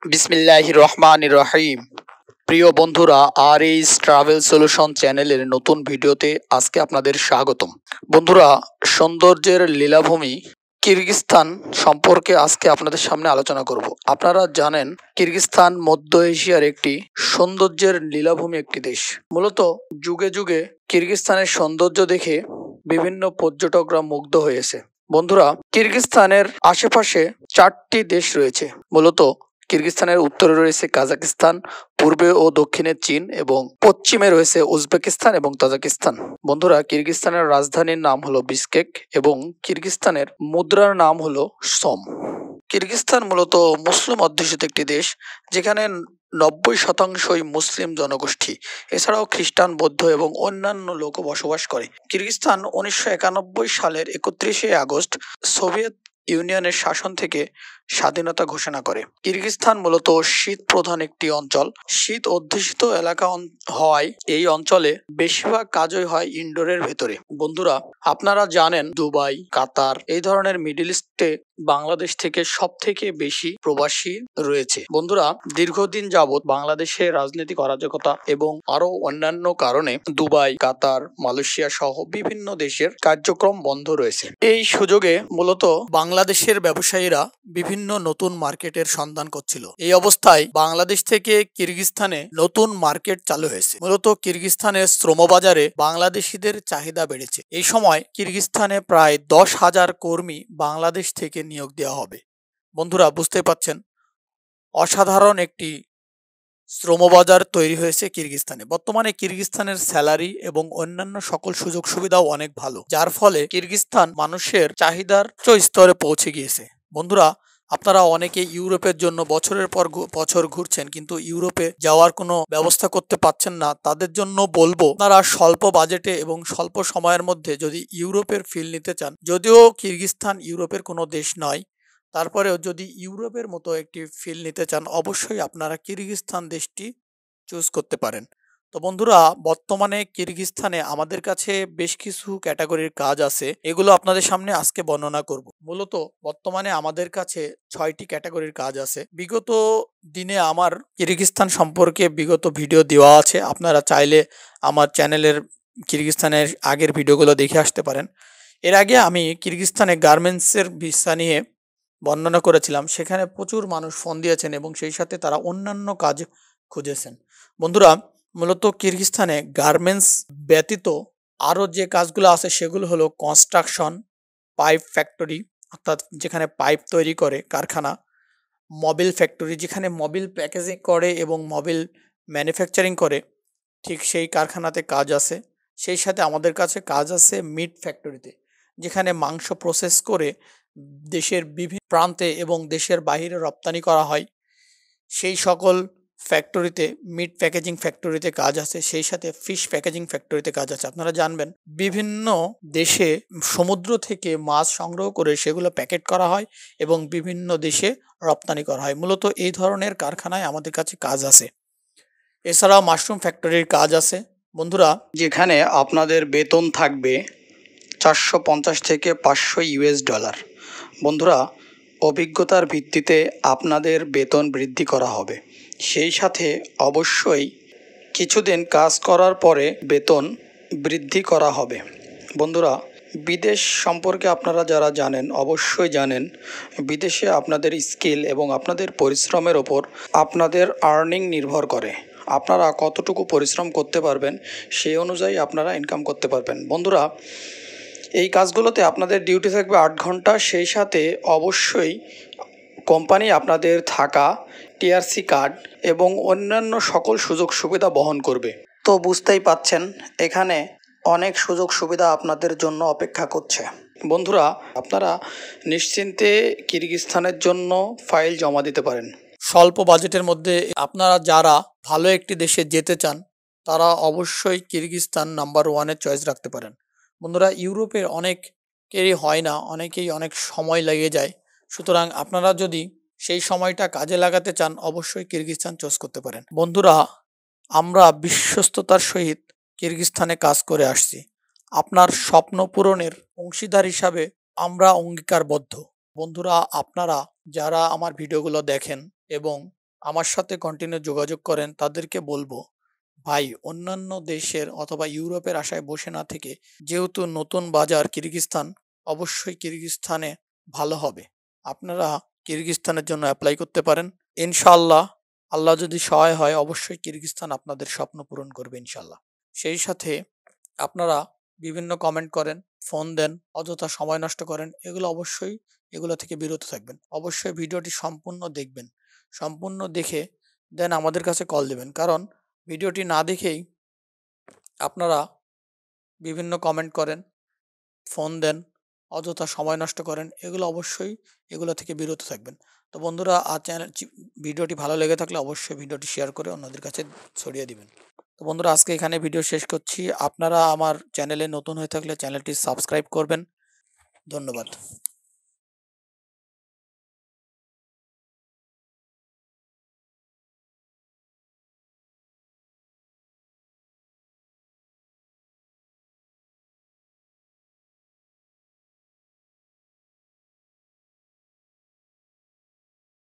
বিসমিল্লাহির রহমানির রহিম। প্রিয় বন্ধুরা, আর এইচ ট্রাভেল সলিউশন চ্যানেলের নতুন ভিডিওতে আজকে আপনাদের স্বাগতম। বন্ধুরা, সৌন্দর্যের লীলাভূমি কিরগিজস্তান সম্পর্কে আজকে আপনাদের সামনে আলোচনা করব। আপনারা জানেন কিরগিজস্তান মধ্য এশিয়ার একটি সৌন্দর্যের লীলাভূমি একটি দেশ। মূলত যুগে যুগে কিরগিজস্তানের সৌন্দর্য দেখে বিভিন্ন পর্যটকরা মুগ্ধ হয়েছে। বন্ধুরা, কিরগিজস্তানের আশেপাশে 4টি দেশ রয়েছে। মূলত কিরগিজস্তানের উত্তরে রয়েছে কাজাকিস্তান, পূর্বে ও দক্ষিণে চীন এবং পশ্চিমে রয়েছে উজবেকিস্তান এবং তাজিকিস্তান। বন্ধুরা, কিরগিজস্তানের রাজধানীর নাম হলো বিশকেক এবং কিরগিজস্তানের মুদ্রার নাম হলো সম। কিরগিজস্তান মূলত মুসলিম অধ্যুষিত একটি দেশ, যেখানে 90%ই মুসলিম জনগোষ্ঠী। এছাড়াও খ্রিস্টান, বৌদ্ধ এবং অন্যান্য লোকও বসবাস করে। কিরগিজস্তান 1991 সালের 31শে আগস্ট সোভিয়েত ইউনিয়নের শাসন থেকে স্বাধীনতা ঘোষণা করে। কিরগিজস্তান মূলত শীত প্রধান একটি অঞ্চল। শীত অধ্যুষিত এলাকা হওয়ায় এই অঞ্চলে বেশিরভাগ কাজই হয় ইনডোরের ভেতরে। বন্ধুরা, আপনারা জানেন দুবাই, কাতার এই ধরনের মিডল ইস্টে বাংলাদেশ থেকে সব থেকে বেশি প্রবাসী রয়েছে। বন্ধুরা, দীর্ঘদিন যাবৎ বাংলাদেশে রাজনৈতিক অরাজকতা এবং আরো অন্যান্য কারণে দুবাই, কাতার, মালয়েশিয়া সহ বিভিন্ন দেশের কার্যক্রম বন্ধ রয়েছে। এই সুযোগে মূলত বাংলাদেশের ব্যবসায়ীরা বিভিন্ন নতুন মার্কেটের সন্ধান করছিল। এই অবস্থায় বাংলাদেশ থেকে কিরগিজস্তানে নতুন মার্কেট চালু হয়েছে। মূলত কিরগিজস্তানের শ্রমবাজারে বাংলাদেশিদের চাহিদা বেড়েছে। এই সময় কিরগিজস্তানে প্রায় 10,000 কর্মী বাংলাদেশ থেকে নিয়োগ দেওয়া হবে। বন্ধুরা, বুঝতে পাচ্ছেন অসাধারণ একটি শ্রমবাজার তৈরি হয়েছে কিরগিজস্তানে। বর্তমানে কিরগিজস্তানের স্যালারি এবং অন্যান্য সকল সুযোগ সুবিধাও অনেক ভালো, যার ফলে কিরগিজস্তান মানুষের চাহিদার উচ্চ স্তরে পৌঁছে গিয়েছে। বন্ধুরা, আপনারা অনেকে ইউরোপের জন্য বছরের পর বছর ঘুরছেন, কিন্তু ইউরোপে যাওয়ার কোনো ব্যবস্থা করতে পারছেন না। তাদের জন্য বলবো, আপনারা স্বল্প বাজেটে এবং স্বল্প সময়ের মধ্যে যদি ইউরোপের ফিল নিতে চান, যদিও কিরগিজস্তান ইউরোপের কোনো দেশ নয়, তারপরেও যদি ইউরোপের মতো একটি ফিল নিতে চান, অবশ্যই আপনারা কিরগিজস্তান দেশটি চুজ করতে পারেন। তো বন্ধুরা, বর্তমানে কিরগিজস্তানে আমাদের কাছে বেশ কিছু ক্যাটাগরির কাজ আছে, এগুলো আপনাদের সামনে আজকে বর্ণনা করব। মূলত বর্তমানে আমাদের কাছে 6টি ক্যাটাগরির কাজ আছে। বিগত দিনে আমার কিরগিজস্তান সম্পর্কে বিগত ভিডিও দেওয়া আছে, আপনারা চাইলে আমার চ্যানেলের কিরগিজস্তানের আগের ভিডিওগুলো দেখে আসতে পারেন। এর আগে আমি কিরগিজস্তানে গার্মেন্টসের ভিসা নিয়ে বর্ণনা করেছিলাম, সেখানে প্রচুর মানুষ ফোন দিয়েছেন এবং সেই সাথে তারা অন্যান্য কাজ খুঁজেছেন। বন্ধুরা, মূলত কিরগিজস্তানে গার্মেন্টস ব্যতীত আরও যে কাজগুলো আছে সেগুলো হলো কনস্ট্রাকশন, পাইপ ফ্যাক্টরি অর্থাৎ যেখানে পাইপ তৈরি করে কারখানা, মোবিল ফ্যাক্টরি যেখানে মোবিল প্যাকেজিং করে এবং মোবিল ম্যানুফ্যাকচারিং করে, ঠিক সেই কারখানাতে কাজ আছে। সেই সাথে আমাদের কাছে কাজ আছে মিট ফ্যাক্টরিতে, যেখানে মাংস প্রসেস করে দেশের বিভিন্ন প্রান্তে এবং দেশের বাইরে রপ্তানি করা হয়। সেই সকল ফ্যাক্টরিতে, মিট প্যাকেজিং ফ্যাক্টরিতে কাজ আছে। সেই সাথে ফিশ প্যাকেজিং ফ্যাক্টরিতে কাজ আছে। আপনারা জানবেন বিভিন্ন দেশে সমুদ্র থেকে মাছ সংগ্রহ করে সেগুলো প্যাকেট করা হয় এবং বিভিন্ন দেশে রপ্তানি করা হয়। মূলত এই ধরনের কারখানায় আমাদের কাছে কাজ আছে। এছাড়াও মাশরুম ফ্যাক্টরির কাজ আছে। বন্ধুরা, যেখানে আপনাদের বেতন থাকবে 450 থেকে 500 ইউএস ডলার। বন্ধুরা, অভিজ্ঞতার ভিত্তিতে আপনাদের বেতন বৃদ্ধি করা হবে। সেই সাথে অবশ্যই কিছুদিন কাজ করার পরে বেতন বৃদ্ধি করা হবে। বন্ধুরা, বিদেশ সম্পর্কে আপনারা যারা জানেন অবশ্যই জানেন, বিদেশে আপনাদের স্কিল এবং আপনাদের পরিশ্রমের ওপর আপনাদের আর্নিং নির্ভর করে। আপনারা কতটুকু পরিশ্রম করতে পারবেন সেই অনুযায়ী আপনারা ইনকাম করতে পারবেন। বন্ধুরা, এই কাজগুলোতে আপনাদের ডিউটি থাকবে 8 ঘন্টা। সেই সাথে অবশ্যই কোম্পানি আপনাদের থাকা, টিআরসি কার্ড এবং অন্যান্য সকল সুযোগ সুবিধা বহন করবে। তো বুঝতেই পাচ্ছেন এখানে অনেক সুযোগ সুবিধা আপনাদের জন্য অপেক্ষা করছে। বন্ধুরা, আপনারা নিশ্চিন্তে কিরগিজস্তানের জন্য ফাইল জমা দিতে পারেন। স্বল্প বাজেটের মধ্যে আপনারা যারা ভালো একটি দেশে যেতে চান, তারা অবশ্যই কিরগিজস্তান নাম্বার 1-এ চয়েস রাখতে পারেন। বন্ধুরা, ইউরোপে অনেকেরই হয় না, অনেকেই অনেক সময় লেগে যায়। সুতরাং আপনারা যদি সেই সময়টা কাজে লাগাতে চান, অবশ্যই কিরগিজস্তান চুজ করতে পারেন। বন্ধুরা, আমরা বিশ্বস্ততার সহিত কিরগিজস্তানে কাজ করে আসছি। আপনার স্বপ্ন পূরণের অংশীদার হিসাবে আমরা অঙ্গীকারবদ্ধ। বন্ধুরা, আপনারা যারা আমার ভিডিওগুলো দেখেন এবং আমার সাথে কন্টিনিউ যোগাযোগ করেন তাদেরকে বলবো, ভাই অন্যান্য দেশের অথবা ইউরোপের আশায় বসে না থেকে যেহেতু নতুন বাজার কিরগিজস্তান, অবশ্যই কিরগিজস্তানে ভালো হবে। আপনারা কিরগিজস্তানের জন্য অ্যাপ্লাই করতে পারেন। ইনশাআল্লাহ, আল্লাহ যদি সহায় হয় অবশ্যই কিরগিজস্তান আপনাদের স্বপ্ন পূরণ করবে ইনশাআল্লাহ। সেই সাথে আপনারা বিভিন্ন কমেন্ট করেন, ফোন দেন, অযথা সময় নষ্ট করেন, এগুলো থেকে বিরত থাকবেন। অবশ্যই ভিডিওটি সম্পূর্ণ দেখবেন। সম্পূর্ণ দেখে দেন আমাদের কাছে কল দেবেন, কারণ ভিডিওটি না দেখেই আপনারা বিভিন্ন কমেন্ট করেন, ফোন দেন, অযথা সময় নষ্ট করেন, এগুলো থেকে বিরত থাকবেন। তো বন্ধুরা, ভিডিওটি ভালো লেগে থাকলে অবশ্যই ভিডিওটি শেয়ার করে অন্যদের কাছে ছড়িয়ে দিবেন। তো বন্ধুরা, আজকে এখানে ভিডিও শেষ করছি। আপনারা আমার চ্যানেলে নতুন হয়ে থাকলে চ্যানেলটি সাবস্ক্রাইব করবেন। ধন্যবাদ।